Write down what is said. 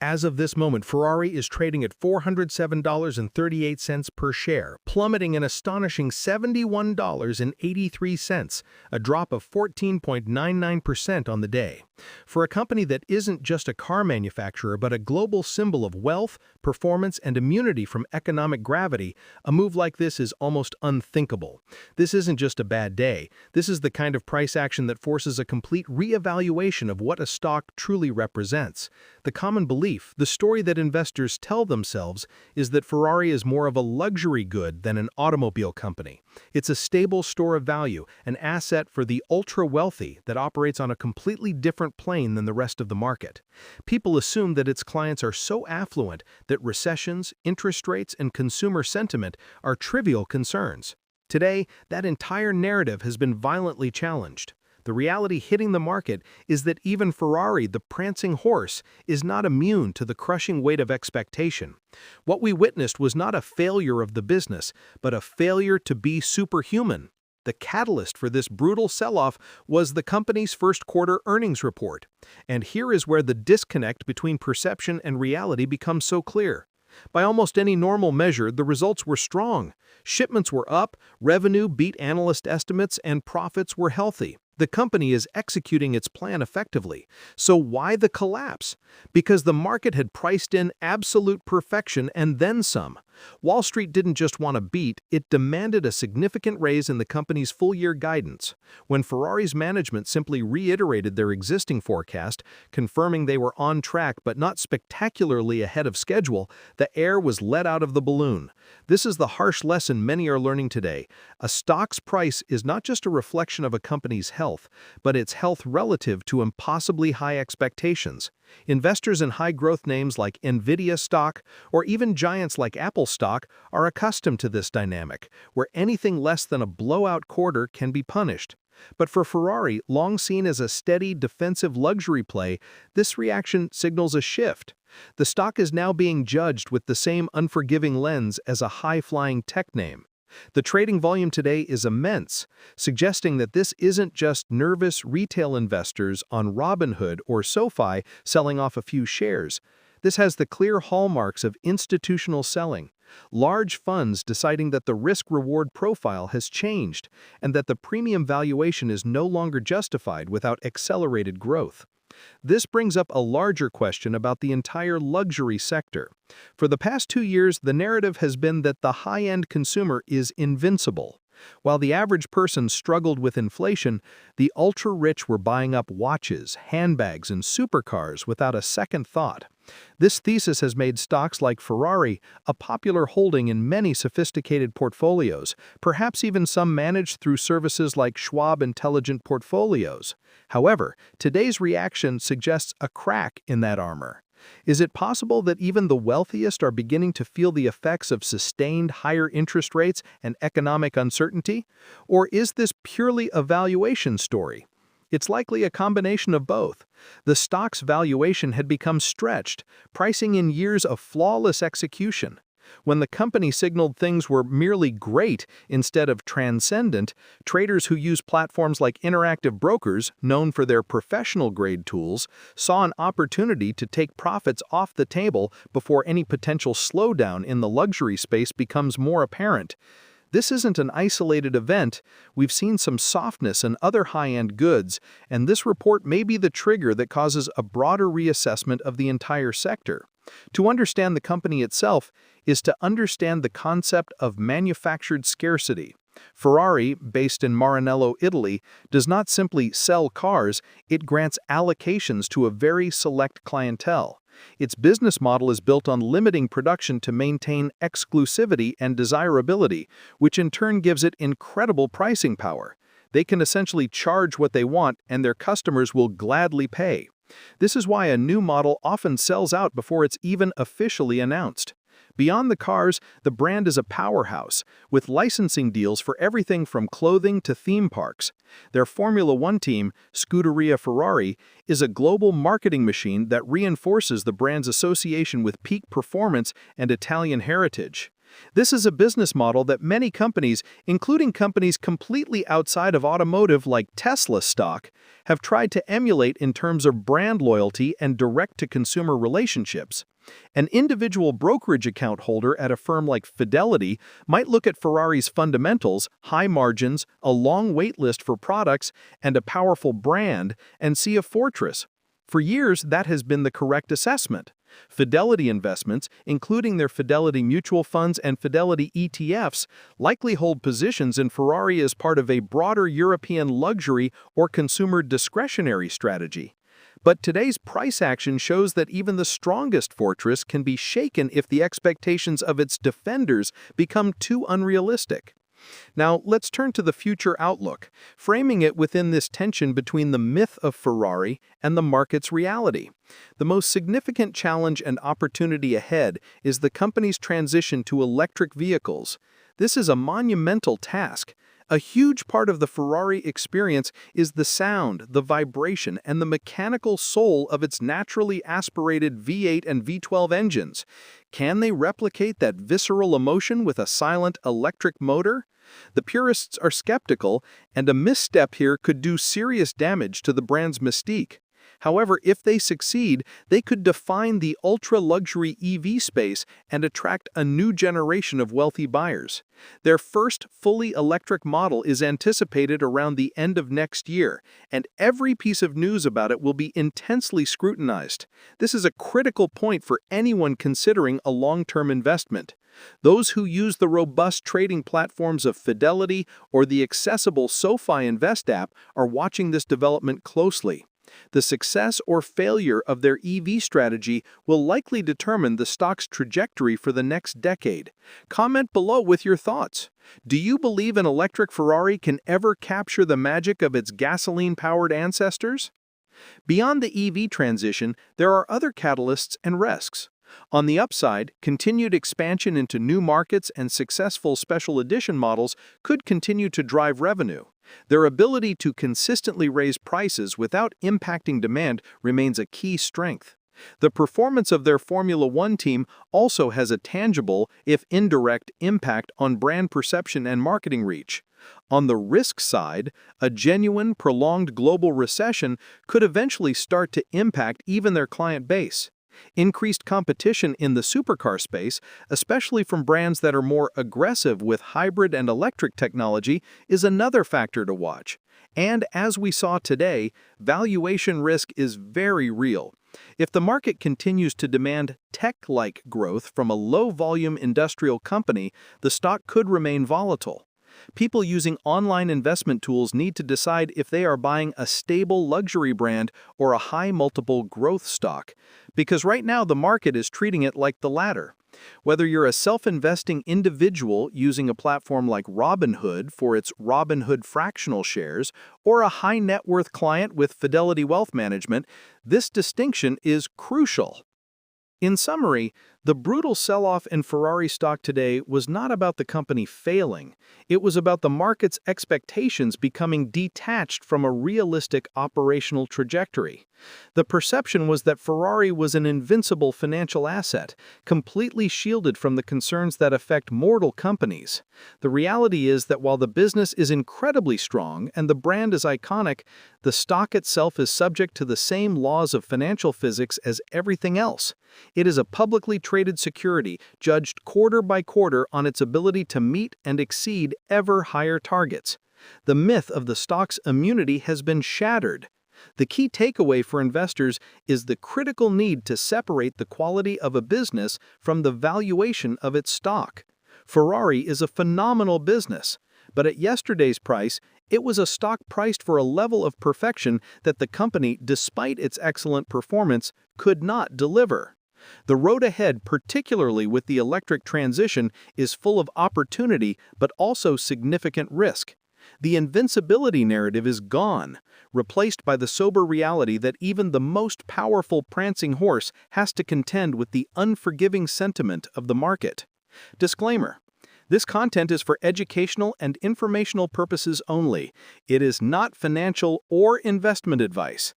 As of this moment, Ferrari is trading at $407.38 per share, plummeting an astonishing $71.83, a drop of 14.99% on the day. For a company that isn't just a car manufacturer but a global symbol of wealth, performance, and immunity from economic gravity, a move like this is almost unthinkable. This isn't just a bad day. This is the kind of price action that forces a complete re-evaluation of what a stock truly represents. The common belief, the story that investors tell themselves, is that Ferrari is more of a luxury good than an automobile company. It's a stable store of value, an asset for the ultra-wealthy that operates on a completely different plane than the rest of the market. People assume that its clients are so affluent that recessions, interest rates, and consumer sentiment are trivial concerns. Today, that entire narrative has been violently challenged. The reality hitting the market is that even Ferrari, the prancing horse, is not immune to the crushing weight of expectation. What we witnessed was not a failure of the business, but a failure to be superhuman. The catalyst for this brutal sell-off was the company's first quarter earnings report. And here is where the disconnect between perception and reality becomes so clear. By almost any normal measure, the results were strong. Shipments were up, revenue beat analyst estimates, and profits were healthy. The company is executing its plan effectively. So why the collapse? Because the market had priced in absolute perfection and then some. Wall Street didn't just want a beat, it demanded a significant raise in the company's full-year guidance. When Ferrari's management simply reiterated their existing forecast, confirming they were on track but not spectacularly ahead of schedule, the air was let out of the balloon. This is the harsh lesson many are learning today. A stock's price is not just a reflection of a company's health, but its health relative to impossibly high expectations. Investors in high-growth names like Nvidia stock or even giants like Apple stock are accustomed to this dynamic, where anything less than a blowout quarter can be punished. But for Ferrari, long seen as a steady, defensive luxury play, this reaction signals a shift. The stock is now being judged with the same unforgiving lens as a high-flying tech name. The trading volume today is immense, suggesting that this isn't just nervous retail investors on Robinhood or SoFi selling off a few shares. This has the clear hallmarks of institutional selling. Large funds deciding that the risk-reward profile has changed and that the premium valuation is no longer justified without accelerated growth. This brings up a larger question about the entire luxury sector. For the past 2 years, the narrative has been that the high-end consumer is invincible. While the average person struggled with inflation, the ultra-rich were buying up watches, handbags, and supercars without a second thought. This thesis has made stocks like Ferrari a popular holding in many sophisticated portfolios, perhaps even some managed through services like Schwab Intelligent Portfolios. However, today's reaction suggests a crack in that armor. Is it possible that even the wealthiest are beginning to feel the effects of sustained higher interest rates and economic uncertainty? Or is this purely a valuation story? It's likely a combination of both. The stock's valuation had become stretched, pricing in years of flawless execution. When the company signaled things were merely great instead of transcendent, traders who use platforms like Interactive Brokers, known for their professional-grade tools, saw an opportunity to take profits off the table before any potential slowdown in the luxury space becomes more apparent. This isn't an isolated event. We've seen some softness in other high-end goods, and this report may be the trigger that causes a broader reassessment of the entire sector. To understand the company itself is to understand the concept of manufactured scarcity. Ferrari, based in Maranello, Italy, does not simply sell cars, it grants allocations to a very select clientele. Its business model is built on limiting production to maintain exclusivity and desirability, which in turn gives it incredible pricing power. They can essentially charge what they want, and their customers will gladly pay. This is why a new model often sells out before it's even officially announced. Beyond the cars, the brand is a powerhouse, with licensing deals for everything from clothing to theme parks. Their Formula One team, Scuderia Ferrari, is a global marketing machine that reinforces the brand's association with peak performance and Italian heritage. This is a business model that many companies, including companies completely outside of automotive like Tesla stock, have tried to emulate in terms of brand loyalty and direct-to-consumer relationships. An individual brokerage account holder at a firm like Fidelity might look at Ferrari's fundamentals, high margins, a long wait list for products, and a powerful brand, and see a fortress. For years, that has been the correct assessment. Fidelity investments, including their Fidelity mutual funds and Fidelity ETFs, likely hold positions in Ferrari as part of a broader European luxury or consumer discretionary strategy. But today's price action shows that even the strongest fortress can be shaken if the expectations of its defenders become too unrealistic. Now, let's turn to the future outlook, framing it within this tension between the myth of Ferrari and the market's reality. The most significant challenge and opportunity ahead is the company's transition to electric vehicles. This is a monumental task. A huge part of the Ferrari experience is the sound, the vibration, and the mechanical soul of its naturally aspirated V8 and V12 engines. Can they replicate that visceral emotion with a silent electric motor? The purists are skeptical, and a misstep here could do serious damage to the brand's mystique. However, if they succeed, they could define the ultra-luxury EV space and attract a new generation of wealthy buyers. Their first fully electric model is anticipated around the end of next year, and every piece of news about it will be intensely scrutinized. This is a critical point for anyone considering a long-term investment. Those who use the robust trading platforms of Fidelity or the accessible SoFi Invest app are watching this development closely. The success or failure of their EV strategy will likely determine the stock's trajectory for the next decade. Comment below with your thoughts. Do you believe an electric Ferrari can ever capture the magic of its gasoline-powered ancestors? Beyond the EV transition, there are other catalysts and risks. On the upside, continued expansion into new markets and successful special edition models could continue to drive revenue. Their ability to consistently raise prices without impacting demand remains a key strength. The performance of their Formula One team also has a tangible, if indirect, impact on brand perception and marketing reach. On the risk side, a genuine, prolonged global recession could eventually start to impact even their client base. Increased competition in the supercar space, especially from brands that are more aggressive with hybrid and electric technology, is another factor to watch. And as we saw today, valuation risk is very real. If the market continues to demand tech-like growth from a low-volume industrial company, the stock could remain volatile. People using online investment tools need to decide if they are buying a stable luxury brand or a high-multiple growth stock, because right now the market is treating it like the latter. Whether you're a self-investing individual using a platform like Robinhood for its Robinhood fractional shares, or a high-net-worth client with Fidelity Wealth Management, this distinction is crucial. In summary, the brutal sell-off in Ferrari stock today was not about the company failing. It was about the market's expectations becoming detached from a realistic operational trajectory. The perception was that Ferrari was an invincible financial asset, completely shielded from the concerns that affect mortal companies. The reality is that while the business is incredibly strong and the brand is iconic, the stock itself is subject to the same laws of financial physics as everything else. It is a publicly traded security, judged quarter by quarter on its ability to meet and exceed ever higher targets. The myth of the stock's immunity has been shattered. The key takeaway for investors is the critical need to separate the quality of a business from the valuation of its stock. Ferrari is a phenomenal business, but at yesterday's price, it was a stock priced for a level of perfection that the company, despite its excellent performance, could not deliver. The road ahead, particularly with the electric transition, is full of opportunity but also significant risk. The invincibility narrative is gone, replaced by the sober reality that even the most powerful prancing horse has to contend with the unforgiving sentiment of the market. Disclaimer: this content is for educational and informational purposes only. It is not financial or investment advice.